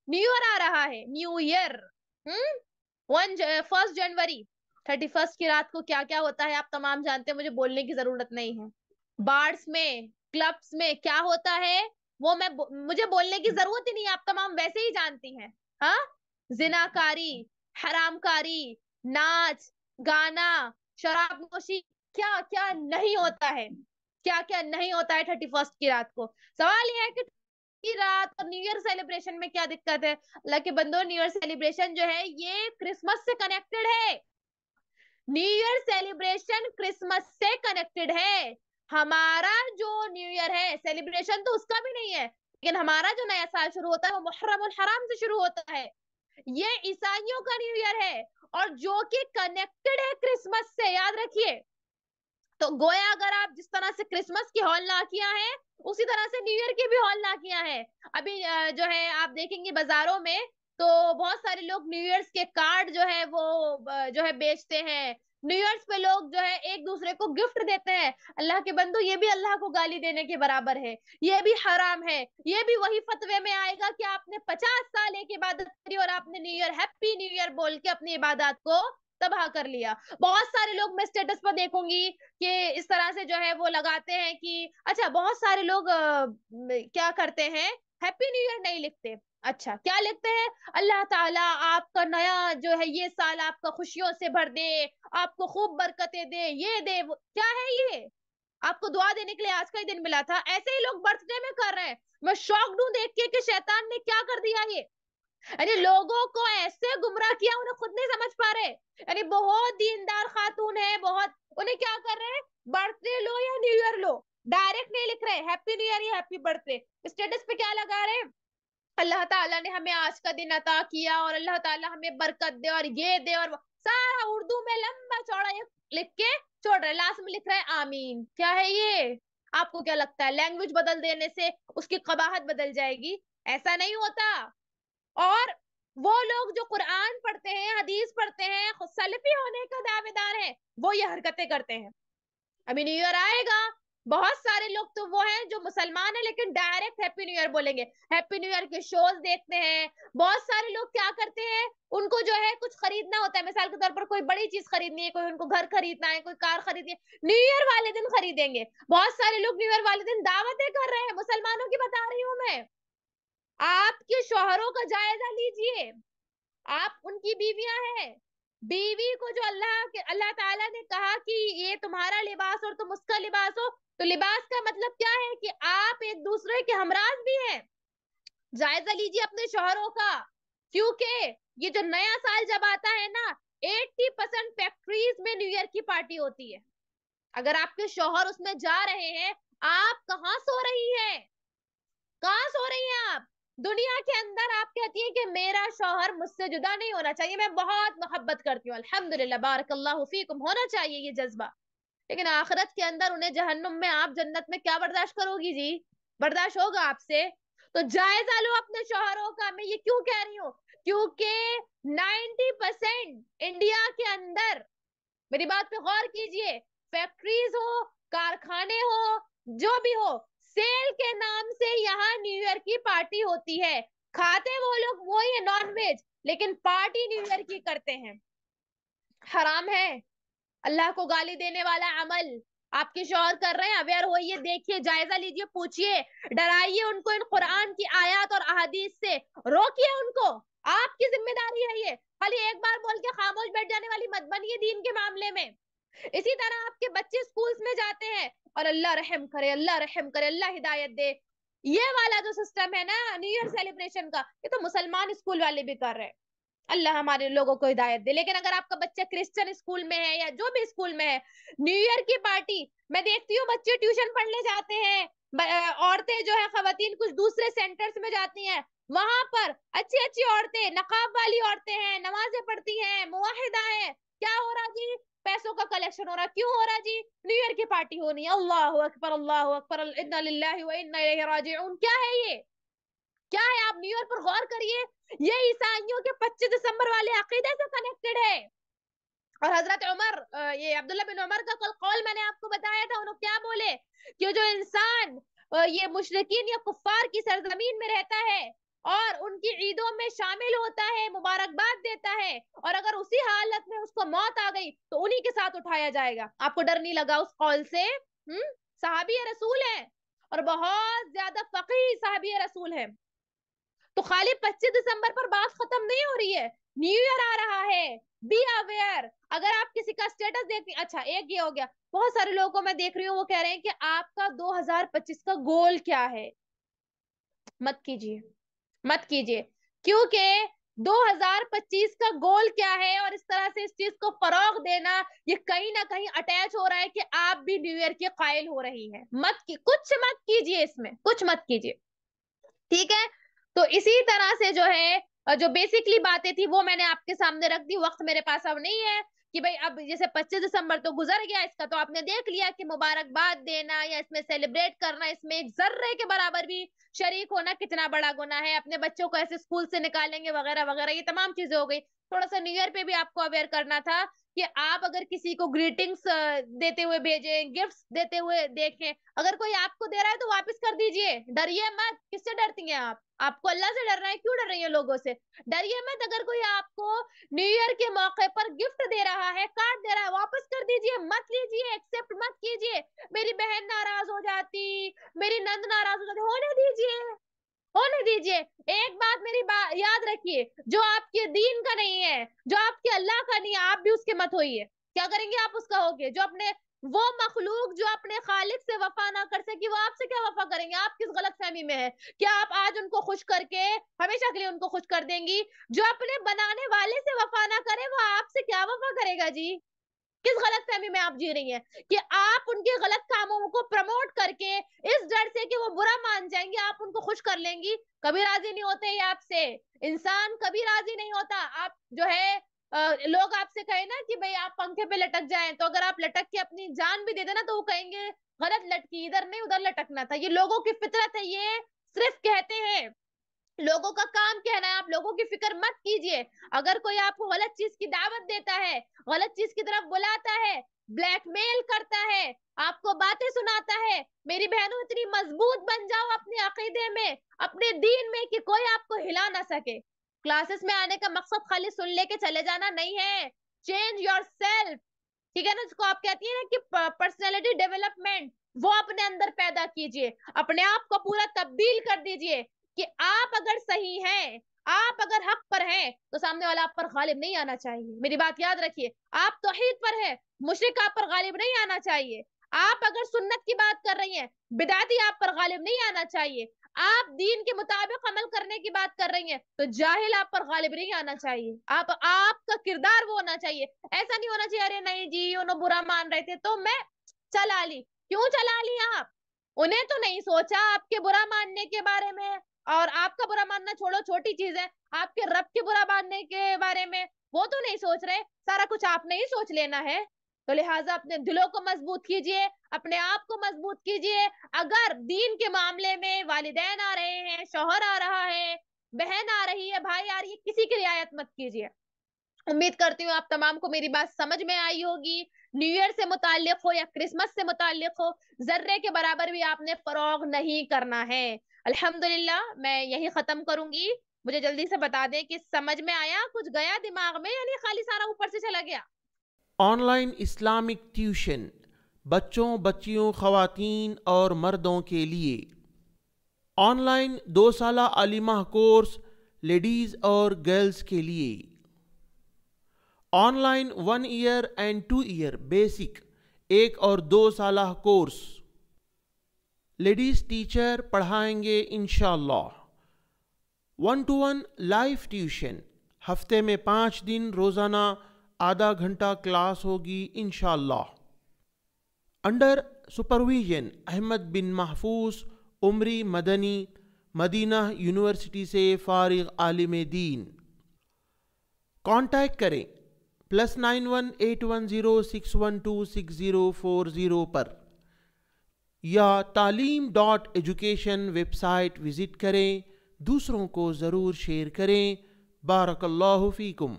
New year आ रहा है, new year. 1 जनवरी, 31 की रात को क्या क्या होता है आप तमाम जानते हैं, मुझे बोलने की जरूरत नहीं है। बार्स में, क्लब्स में क्या होता है वो मुझे बोलने की जरूरत ही नहीं है, आप तमाम वैसे ही जानती हैं। हाँ, जिनाकारी, हरामकारी, नाच गाना, शराब नोशी, क्या क्या नहीं होता है, क्या क्या नहीं होता है 31 की रात को। सवाल यह है कि की रात और न्यू ईयर सेलिब्रेशन में क्या दिक्कत है? अल्लाह के बंदो, न्यू ईयर सेलिब्रेशन जो है ये क्रिसमस से कनेक्टेड है। न्यू ईयर सेलिब्रेशन क्रिसमस से कनेक्टेड है। हमारा जो न्यू ईयर है सेलिब्रेशन तो उसका भी नहीं है, लेकिन हमारा जो नया साल शुरू होता है वो मुहर्रम उल हराम से शुरू होता है। ये ईसाइयों का न्यू ईयर है, और जो कि कनेक्टेड है क्रिसमस से, याद रखिए। तो गोया अगर आप जिस तरह से क्रिसमस की हौलनाकियां हैं, उसी तरह से न्यू ईयर की भी हौलनाकियां हैं। अभी जो है आप देखेंगे बाजारों में, तो बहुत सारे लोग न्यू ईयर्स के कार्ड जो है वो जो है बेचते हैं। न्यू ईयर्स पे लोग जो है एक दूसरे को गिफ्ट देते हैं। अल्लाह के बंदो, ये भी अल्लाह को गाली देने के बराबर है, ये भी हराम है। ये भी वही फतवे में आएगा कि आपने 50 साल एक इबादत करी और आपने new year, happy new year बोल के अपनी इबादत को तबाह कर लिया। बहुत सारे लोग मैं स्टेटस पर देखूंगी कि इस तरह से जो है वो लगाते हैं कि अच्छा, बहुत सारे लोग क्या करते हैं, हैप्पी न्यू ईयर नहीं लिखते। अच्छा, क्या लिखते हैं? अल्लाह ताला आपका नया जो है ये साल आपका खुशियों से भर दे, आपको खूब बरकतें दे, ये दे क्या है ये? आपको दुआ देने के लिए आज का ही दिन मिला था, ऐसे ही लोग बर्थडे में कर रहे हैं। मैं शॉक्ड हूं देख के कि शैतान ने क्या कर दिया ये। यानी लोगों को ऐसे गुमराह किया, उन्हें खुद नहीं समझ पा रहे। यानी बहुत दीनदार खातून है, बहुत, उन्हें क्या कर रहे हैं, बर्थडे लो या न्यू ईयर लो, डायरेक्ट नहीं लिख रहे हैप्पी न्यू ईयर या हैप्पी बर्थडे। स्टेटस पे क्या लगा रहे हैं, अल्लाह ताला ने हमें आज का दिन अता किया और अल्लाह ताला हमें बरकत दे और ये दे और सारा उर्दू में लंबा चौड़ा ये लिख के छोड़ रहे, लास्ट में लिख रहे हैं आमीन। क्या है ये? आपको क्या लगता है लैंग्वेज बदल देने से उसकी कबाहत बदल जाएगी? ऐसा नहीं होता। और वो लोग जो कुरान पढ़ते हैं, हदीस पढ़ते हैं, खुद सलफी होने का दावेदार है, वो ये हरकतें करते हैं। अभी न्यू ईयर आएगा, बहुत सारे लोग तो वो हैं जो मुसलमान है लेकिन डायरेक्ट हैप्पी न्यू ईयर बोलेंगे। हैप्पी न्यू ईयर के शोज देखते हैं। बहुत सारे लोग क्या करते हैं, उनको जो है कुछ खरीदना होता है, मिसाल के तौर पर कोई बड़ी चीज खरीदनी है, कोई उनको घर खरीदना है, कोई कार खरीदनी है, न्यू ईयर वाले दिन खरीदेंगे। बहुत सारे लोग न्यू ईयर वाले दिन दावतें कर रहे हैं, मुसलमानों की बता रही हूं मैं। आपके शौहरों का जायजा लीजिए, आप उनकी बीवियां हैं। बीवी को जो अल्लाह ताला ने कहा कि ये तुम्हारा लिबास और तुम उसका लिबास हो, तो लिबास का मतलब क्या है कि आप एक दूसरे के हमराज भी हैं। जायजा लीजिए अपने शौहरों का, क्योंकि ये जो नया साल जब आता है ना, 80% फैक्ट्रीज में न्यू ईयर की पार्टी होती है। अगर आपके शौहर उसमें जा रहे हैं, आप कहाँ सो रही हैं? कहाँ सो रही हैं आप? दुनिया के अंदर आप कहती हैं कि मेरा शौहर मुझसे जुदा नहीं होना चाहिए, मैं बहुत मोहब्बत करती हूँ, अल्हम्दुलिल्लाह बारकल्लाहु फीकुम, होना चाहिए ये जज्बा। लेकिन आखिरत के अंदर उन्हें जहन्नुम में, आप जन्नत में क्या बर्दाश्त करोगी जी? बर्दाश्त होगा आपसे? तो जायजा लो अपने शौहरों का। मैं ये क्यों कह रही हूँ? क्योंकि 90% इंडिया के अंदर, मेरी बात पे गौर कीजिए, फैक्ट्रीज हो, कारखाने हो, जो भी हो, सेल के नाम से यहाँ न्यू ईयर की पार्टी होती है। खाते वो लोग वही है, नॉन वेज, लेकिन पार्टी न्यू ईयर की करते हैं। हराम है, अल्लाह को गाली देने वाला अमल आपके शौहर कर रहे हैं। अवेयर होइए, देखिए, जायजा लीजिए, पूछिए, डराइए उनको इन कुरान की आयत और अहादीस से, रोकिए उनको। आपकी जिम्मेदारी है ये। खाली एक बार बोल के खामोश बैठ जाने वाली मत बनिए दीन के मामले में। इसी तरह आपके बच्चे स्कूल्स में जाते हैं और अल्लाह रहम करे, अल्लाह रहम करे, अल्लाह हिदायत दे, ये वाला जो सिस्टम है ना न्यू ईयर सेलिब्रेशन का, ये तो मुसलमान स्कूल वाले भी कर रहे हैं। अल्लाह हमारे लोगों को हिदायत दे। लेकिन अगर आपका बच्चा क्रिश्चियन स्कूल में है या जो भी स्कूल में है, न्यू ईयर की पार्टी, मैं देखती हूँ बच्चे ट्यूशन पढ़ने जाते हैं, औरतें जो है खवातीन कुछ दूसरे सेंटर्स में जाती हैं, वहां पर अच्छी अच्छी औरतें, नकाब वाली औरतें हैं, नमाजें पढ़ती हैं, मुवाहिदा है, क्या हो रहा जी? पैसों का कलेक्शन हो रहा। क्यों हो रहा जी? न्यू ईयर की पार्टी होनी है। अल्लाह अकबर, अल्लाह अकबर, इन्ना लिल्लाहि व इन्ना इलैहि राजिऊन। क्या है ये? क्या है? आप न्यू ईयर पर गौर करिए, ये ईसाइयों के 25 दिसंबर वाले अकीदे से कनेक्टेड है। और हजरत उमर, ये अब्दुल्ला बिन उमर का कल कौल मैंने आपको बताया था, उन्होंने क्या बोले कि जो इंसान ये मुशरिकीन या कुफार की सरजमीन में रहता है और उनकी ईदों में शामिल होता है, मुबारकबाद देता है, और अगर उसी हालत में उसको मौत आ गई तो उन्हीं के साथ उठाया जाएगा। आपको डर नहीं लगा उस कौल से? सहाबी रसूल है और बहुत ज्यादा फकीह सहाबी रसूल है। तो खाली 25 दिसंबर पर बात खत्म नहीं हो रही है, न्यू ईयर आ रहा है, बी अवेयर। अगर आप किसी का स्टेटस देखते, अच्छा एक ये हो गया, बहुत सारे लोगों को मैं देख रही हूँ वो कह रहे हैं कि आपका 2025 का गोल क्या है। मत कीजिए, मत कीजिए, क्योंकि 2025 का गोल क्या है और इस तरह से इस चीज को फरोग देना, ये कहीं ना कहीं अटैच हो रहा है कि आप भी न्यू ईयर के कायल हो रही हैं। कुछ मत कीजिए, इसमें कुछ मत कीजिए, ठीक है। तो इसी तरह से जो है, जो बेसिकली बातें थी वो मैंने आपके सामने रख दी। वक्त मेरे पास अब नहीं है कि भाई अब जैसे 25 दिसंबर तो गुजर गया, इसका तो आपने देख लिया कि मुबारकबाद देना या इसमें सेलिब्रेट करना, इसमें एक जर्रे के बराबर भी शरीक होना कितना बड़ा गुनाह है। अपने बच्चों को ऐसे स्कूल से निकालेंगे वगैरह वगैरह, ये तमाम चीजें हो गई। थोड़ा सा न्यू ईयर पे भी आपको अवेयर करना था कि आप अगर किसी को ग्रीटिंग्स देते हुए भेजें, गिफ्ट्स देते हुए देखें, अगर कोई आपको दे रहा है तो वापस कर दीजिए, डरिए मत। किससे डरती हैं आप? आपको अल्लाह से डरना है, क्यों डर रही है लोगों से? डरिए मत। अगर कोई आपको न्यू ईयर के मौके पर गिफ्ट दे रहा है, कार्ड दे रहा है, वापस कर दीजिए, मत लीजिए, एक्सेप्ट मत कीजिए। मेरी बहन नाराज हो जाती, मेरी नंद नाराज हो जाती, होने दीजिए, होने दीजिए। एक बात मेरी याद रखिए, जो आपके दीन का नहीं है, जो आपके अल्लाह का नहीं है, आप भी उसके मत होइए। क्या करेंगे आप? उसका होगे। जो अपने वो मखलूक जो अपने खालिक से वफा ना कर सकी, वो आपसे क्या वफा करेंगे? आप किस गलत फहमी में है? क्या आप आज उनको खुश करके हमेशा के लिए उनको खुश कर देंगी? जो अपने बनाने वाले से वफा ना करे, वो आपसे क्या वफा करेगा जी? किस गलत फहमी में आप जी रही हैं कि आप उनके गलत कामों को प्रमोट करके इस डर से कि वो बुरा मान जाएंगे आप उनको खुश कर लेंगी? कभी राजी नहीं होते ये आपसे, इंसान कभी राजी नहीं होता। आप जो है लोग आपसे कहे ना कि भाई आप पंखे पे लटक जाएं, तो अगर आप लटक के अपनी जान भी दे देना तो वो कहेंगे गलत लटकी, इधर नहीं उधर लटकना था। ये लोगों की फितरत है, ये सिर्फ कहते हैं, लोगों का काम कहना है। आप लोगों की फिक्र मत कीजिए। अगर कोई आपको गलत चीज की दावत देता है, गलत चीज की तरफ बुलाता है, ब्लैकमेल करता है, आपको बातें सुनाता है, मेरी बहनों इतनी मजबूत बन जाओ अपने अकीदे में, अपने दीन में, कि कोई आपको हिला ना सके। क्लासेस में आने का मकसद खाली सुन लेके चले जाना नहीं है। चेंज योर सेल्फ, ठीक है ना, जिसको आप कहती है ना कि पर्सनैलिटी डेवलपमेंट, वो अपने अंदर पैदा कीजिए, अपने आप को पूरा तब्दील कर दीजिए कि आप अगर सही हैं, आप अगर हक पर हैं, तो सामने वाला आप पर गालिब नहीं आना चाहिए। मेरी बात याद रखिए, आप तौहीद पर है, मुशरिक आप पर गालिब नहीं आना चाहिए। आप अगर सुन्नत की बात कर रही हैं, बिदाती आप पर गालिब नहीं आना चाहिए। आप दीन के मुताबिक अमल करने की बात कर रही हैं, तो जाहिल आप पर गालिब नहीं आना चाहिए। आपका किरदार वो होना चाहिए। ऐसा नहीं होना चाहिए अरे नहीं जी उन्होंने बुरा मान रहे थे तो मैं चला ली। क्यों चला ली आप? उन्हें तो नहीं सोचा आपके बुरा मानने के बारे में, और आपका बुरा मानना छोड़ो, छोटी चीज है, आपके रब के बुरा मानने के बारे में वो तो नहीं सोच रहे। सारा कुछ आपने ही सोच लेना है। तो लिहाजा अपने दिलों को मजबूत कीजिए, अपने आप को मजबूत कीजिए। अगर दीन के मामले में वालिदैन आ रहे हैं, शौहर आ रहा है, बहन आ रही है, भाई आ रही है, किसी की रियायत मत कीजिए। उम्मीद करती हूँ आप तमाम को मेरी बात समझ में आई होगी। न्यू ईयर से मुताल्लिक हो या क्रिसमस से मुताल्लिक हो, जर्रे के बराबर भी आपने फरोग नहीं करना है। अल्हम्दुलिल्लाह, मैं यही खत्म करूंगी। मुझे जल्दी से बता दें कि समझ में आया, कुछ गया दिमाग में, यानी खाली सारा ऊपर से चला गया? ऑनलाइन इस्लामिक ट्यूशन बच्चों, बच्चियों, ख़वातीन और मर्दों के लिए। ऑनलाइन 2 साला आलिमा कोर्स लेडीज़ और गर्ल्स के लिए। Online 1 year and 2 year basic 1 और 2 साला कोर्स। लेडीज़ टीचर पढ़ाएंगे इंशाअल्लाह। 1-to-1 लाइव ट्यूशन, हफ्ते में 5 दिन रोज़ाना आधा घंटा क्लास होगी इंशाअल्लाह। अंडर सुपरविजन अहमद बिन महफूज उमरी मदनी, मदीना यूनिवर्सिटी से फारिग आलिम दीन। कांटेक्ट करें +91 810 612 6040 पर, या taaleem.education वेबसाइट विज़िट करें। दूसरों को ज़रूर शेयर करें। बारकल्लाहु फ़ीकुम।